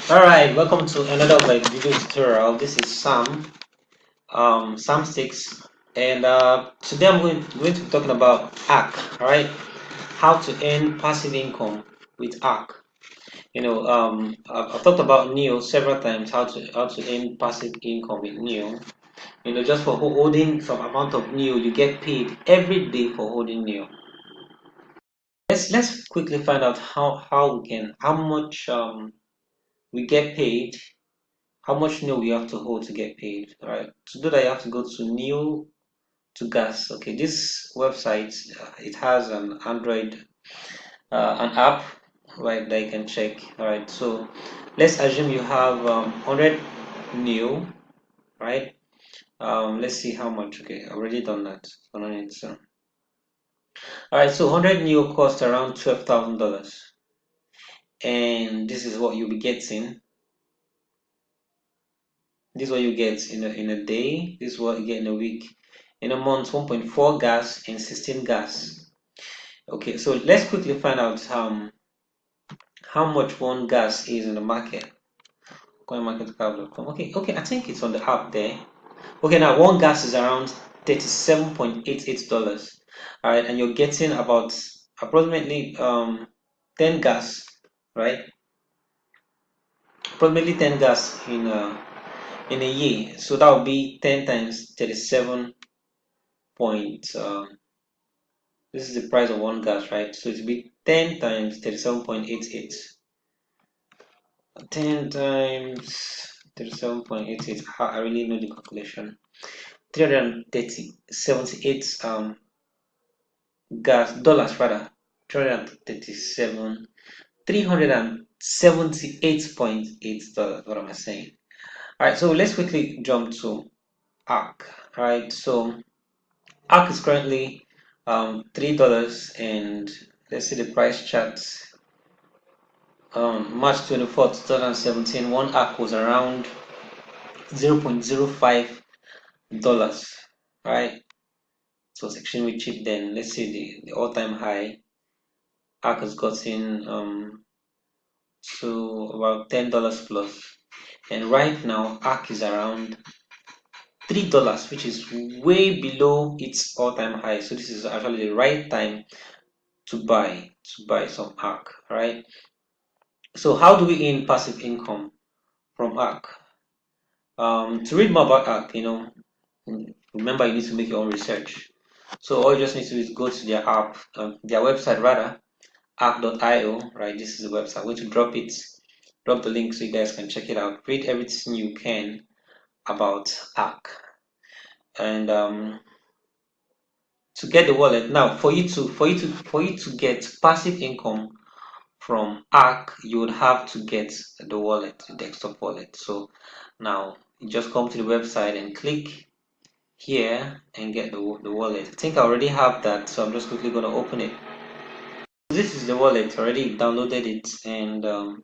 Alright, welcome to another video tutorial. This is Sam 6, and today I'm going to be talking about ARK, alright? How to earn passive income with ARK. I've talked about Neo several times, how to earn passive income with Neo. Just for holding some amount of Neo, you get paid every day for holding Neo. Let's quickly find out how much we get paid, how much new we have to hold to get paid. All right, to do that you have to go to new to gas. Okay, this website, it has an Android, an app, right, that you can check. All right, so let's assume you have 100 new, right? Let's see how much. Okay, I've already done that. So no need to. All right, so 100 new cost around $12,000, and this is what you'll be getting. This is what you get in a day. This is what you get in a week. In a month, 1.4 gas and 16 gas. Okay, so let's quickly find out how much one gas is in the market. CoinMarketCap.com. Okay, I think it's on the app there. Okay, now one gas is around $37.88. All right, and you're getting about approximately 10 gas, right? Approximately 10 gas in a year. So that would be 10 times 37 point. This is the price of one gas, right? So it will be 10 times 37.88. 10 times 37.88. I really know the calculation. 378 gas dollars rather. 337 $378.8. What am I saying? Alright, so let's quickly jump to ARK. Alright, so ARK is currently $3, and let's see the price charts. March 24th, 2017, one ARK was around $0.05, right? It was extremely cheap then. Let's see the all-time high. ARK has gotten to about $10 plus, and right now ARK is around $3, which is way below its all-time high. So this is actually the right time to buy some ARK, right? So how do we earn passive income from ARK? To read more about ARK, remember you need to make your own research. So all you just need to do is go to their app, their website rather, ark.io, right? This is the website. I'm going to drop the link so you guys can check it out. Read everything you can about ARK, and to get the wallet. Now, for you to get passive income from ARK, you would have to get the wallet, the desktop wallet. So now you just come to the website and click here and get the wallet. I think I already have that, so I'm just quickly going to open it. This is the wallet. I already downloaded it, and I'm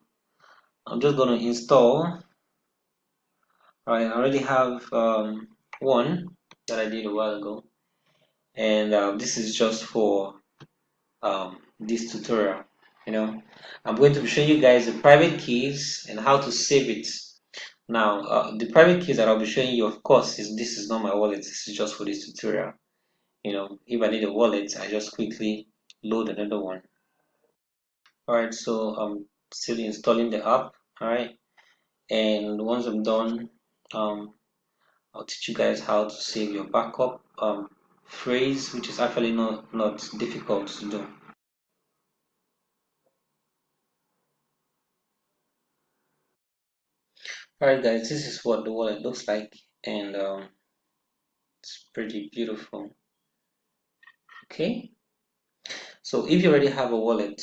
just going to install. Alright, I already have one that I did a while ago, and this is just for this tutorial. I'm going to be showing you guys the private keys and how to save it. Now, the private keys that I'll be showing you, of course, this is not my wallet. This is just for this tutorial. If I need a wallet, I just quickly load another one. All right, so I'm still installing the app. All right, and once I'm done, um, I'll teach you guys how to save your backup phrase, which is actually not difficult to do. All right, guys, this is what the wallet looks like, and it's pretty beautiful. Okay, so if you already have a wallet,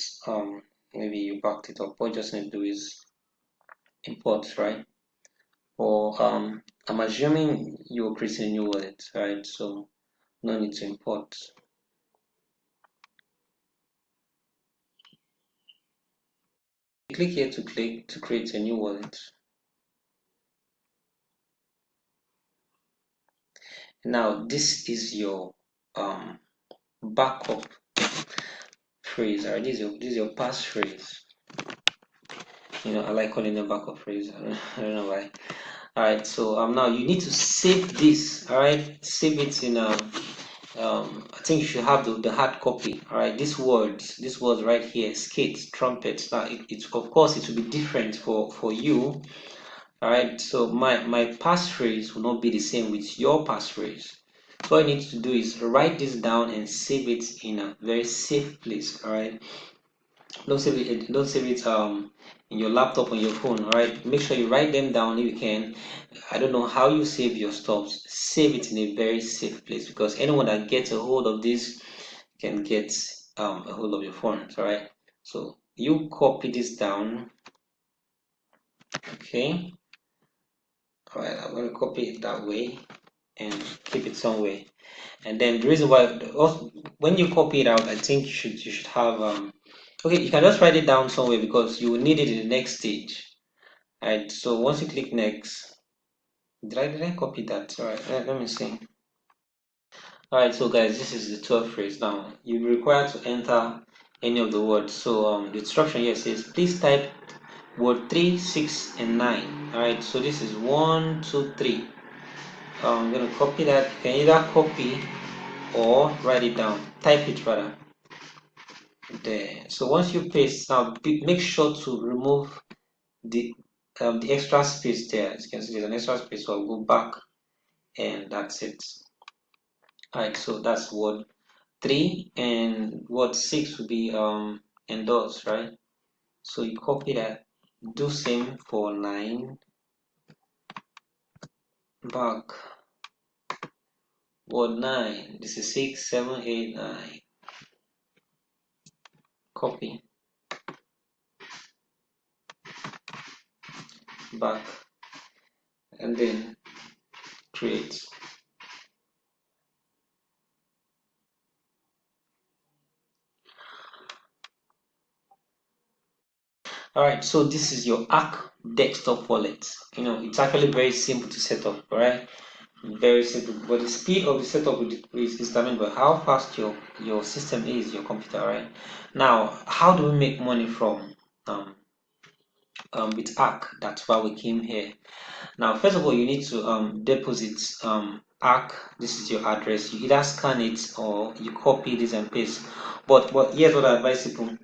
maybe you backed it up, what you just need to do is import, right? Or I'm assuming you're creating a new wallet, right? So no need to import. Click here to create a new wallet. Now this is your backup phrase, right? This is your passphrase. I like calling them backup phrase. I don't know why. All right, so now you need to save this. All right, save it in I think you should have the hard copy. All right, these words right here, skate, trumpet. Now it of course it will be different for you. All right, so my passphrase will not be the same with your passphrase. So all you need to do is write this down and save it in a very safe place. All right, don't save it in your laptop on your phone. All right, make sure you write them down if you can. I don't know how you save your stuffs. Save it in a very safe place because anyone that gets a hold of this can get a hold of your phones. All right, so you copy this down. Okay, all right, I'm going to copy it that way and keep it somewhere. And then the reason why also, when you copy it out, I think you should have okay, you can just write it down somewhere because you will need it in the next stage. Alright, so once you click next, did I copy that? Alright, let me see. Alright, so guys, this is the 12th phrase. Now you're required to enter any of the words. So the instruction here says please type word 3, 6, and 9. Alright, so this is 1, 2, 3. I'm gonna copy that. You can either copy or write it down. Type it rather. There. So once you paste, now make sure to remove the extra space there. As you can see, there's an extra space, so I'll go back and that's it. Alright, so that's word 3 and word 6 will be endorse, right? So you copy that, do same for 9, back, word 9, this is 6, 7, 8, 9, copy, back, and then create. All right, so this is your ARK desktop wallet. It's actually very simple to set up, all right? Very simple, but the speed of the setup is determined by how fast your system is, your computer, right? Now, how do we make money from um, with ARK? That's why we came here. Now, first of all, you need to deposit ARK. This is your address. You either scan it or you copy this and paste. But here's what I advise people: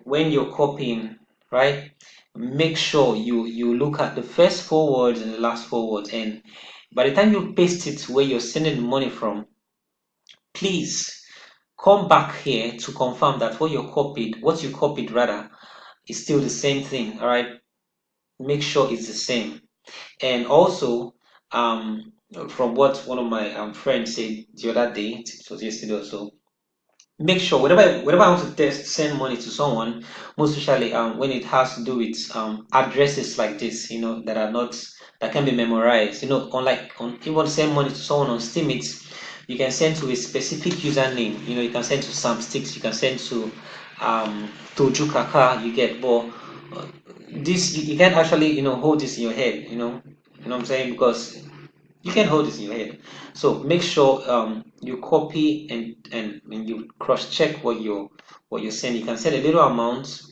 when you're copying, right, make sure you look at the first 4 words and the last 4 words, and by the time you paste it where you're sending the money from, please come back here to confirm that what you copied rather, is still the same thing. All right, make sure it's the same. And also, um, from what one of my friends said the other day, it was yesterday or so, make sure whenever I want to send money to someone, most especially when it has to do with addresses like this, that can be memorized. Unlike if you want to send money to someone on Steemit, you can send to a specific username. You can send to Sam Sticks, you can send to Toju Kaka. You get, but this you can't actually hold this in your head. What I'm saying, because you can hold this in your head. So make sure you copy and you cross check what you're sending. You can send a little amount.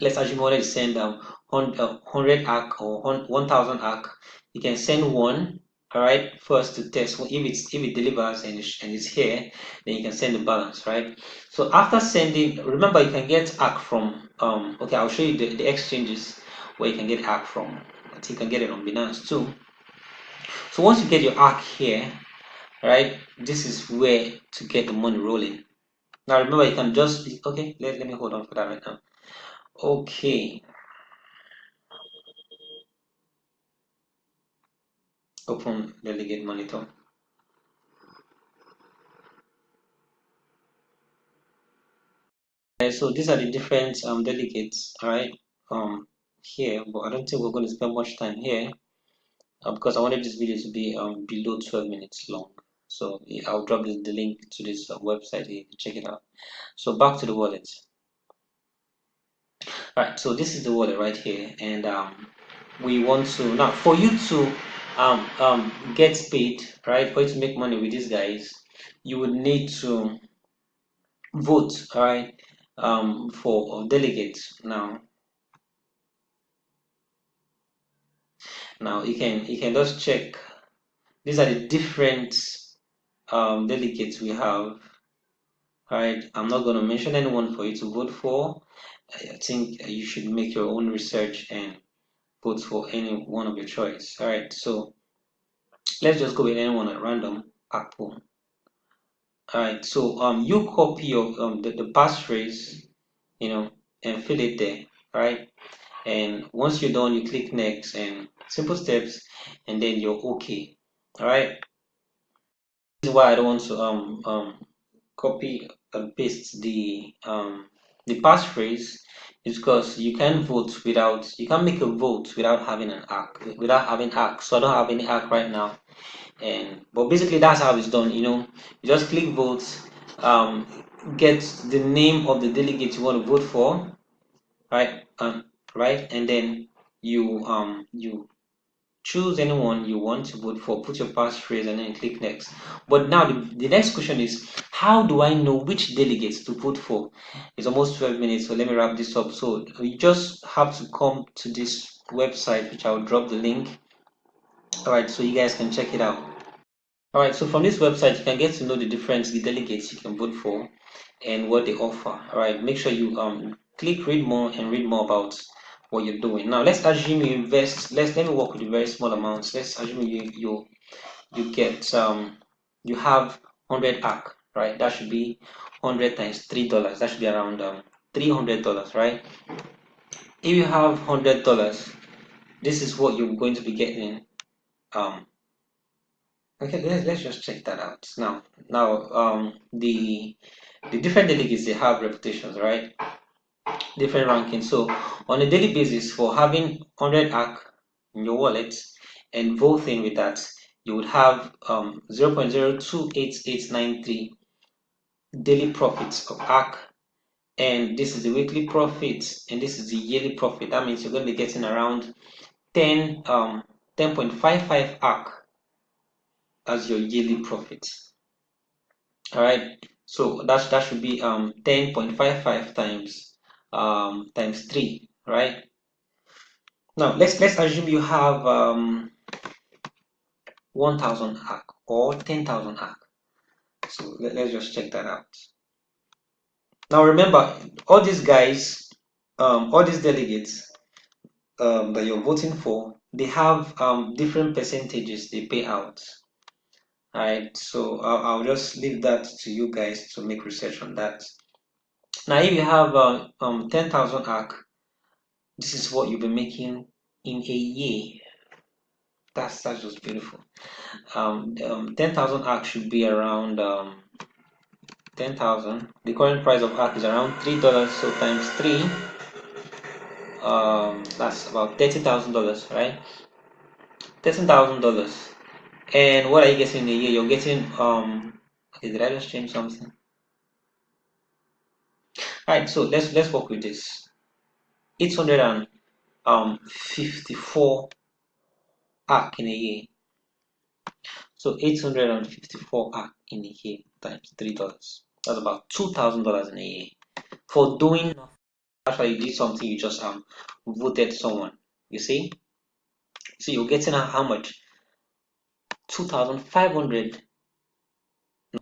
Let's assume you wanted to send 100 ARK or 1000 ARK. You can send one, all right, first to test. If it delivers and it's here, then you can send the balance, right? So after sending, remember you can get ARK from okay, I'll show you the exchanges where you can get ARK from. I think you can get it on Binance too. So once you get your ARK here, right, this is where to get the money rolling. Now remember, you can just okay. Let me hold on for that right now. Okay, open delegate monitor. So these are the different delegates, all right, here, but I don't think we're going to spend much time here because I wanted this video to be below 12 minutes long. So I'll drop the link to this website here to check it out. So back to the wallet. All right, so this is the wallet right here, and we want to now for you to get paid, right, for you to make money with these guys, you would need to vote, all right, for delegates. Now Now you can just check. These are the different delegates we have. All right, I'm not going to mention anyone for you to vote for. I think you should make your own research and vote for any one of your choice. All right, so let's just go with anyone at random. Apple. All right, so you copy your the passphrase, and fill it there. All right, and once you're done, you click next and simple steps, and then you're okay. All right. This is why I don't want to copy and paste the passphrase, is because you can't make a vote without having an ARK, without having ARK. So I don't have any ARK right now, and but basically that's how it's done. You just click votes, um, get the name of the delegate you want to vote for, right? Right, and then you choose anyone you want to vote for, put your passphrase, and then click next. But now the next question is, how do I know which delegates to vote for? It's almost 12 minutes, so let me wrap this up. So you just have to come to this website, which I'll drop the link. All right, so you guys can check it out. All right, so from this website, you can get to know the different delegates you can vote for and what they offer. All right, make sure you click read more and read more about what you're doing. Now, let's assume you invest. Let me work with the very small amounts. Let's assume you get you have 100 ARK, right? That should be 100 times $3. That should be around $300, right? If you have $100, this is what you're going to be getting. Okay, let's just check that out now. The different delegates, they have reputations, right? Different rankings. So on a daily basis, for having 100 ARK in your wallet and voting with that, you would have 0.028893 daily profits of ARK, and this is the weekly profit, and this is the yearly profit. That means you're going to be getting around 10.55 ARK as your yearly profit. All right, so that should be 10.55 times 3, right? Now let's assume you have 1,000 ARK or 10,000 ARK. So let's just check that out. Now remember, all these guys, all these delegates that you're voting for, they have different percentages they pay out. All right, so I'll just leave that to you guys to make research on that. Now, if you have 10,000 ARK, this is what you'll be making in a year. That's just beautiful. 10,000 ARK should be around 10,000. The current price of ARK is around $3, so times 3, that's about $30,000, right? $13,000. And what are you getting in a year? You're getting okay, did I just change something? All right, so let's work with this. 854 ARK in a year. So 854 ARK in a year times $3. That's about $2,000 in a year for doing nothing. Actually, you did something. You just voted someone. You see, so you're getting how much? 2,500.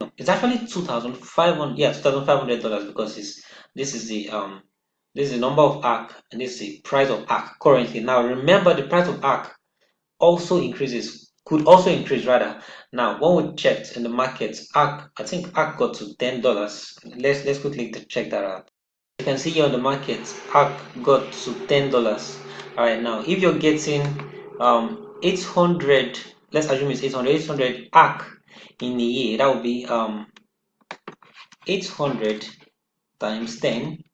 No, it's actually 2,500. Yeah, $2,500, because this is the number of ARK, and this is the price of ARK currently. Now remember, the price of ARK also increases, could also increase rather. Now, when we checked in the market, ARK, I think ARK got to $10. Let's quickly check that out. You can see here on the market, ARK got to $10. All right, now if you're getting 800, let's assume it's 800 ARK in a year, that would be 800 times 10,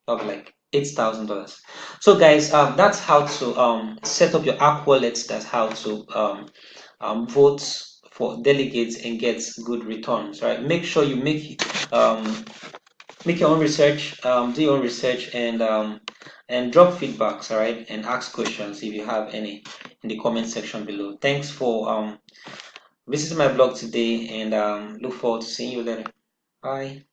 of like $8,000. So guys, that's how to set up your ARK wallet. That's how to vote for delegates and get good returns, right? Make sure you make your own research, do your own research, and drop feedbacks, all right, and ask questions if you have any in the comment section below. Thanks for visiting my blog today, and look forward to seeing you later. Bye.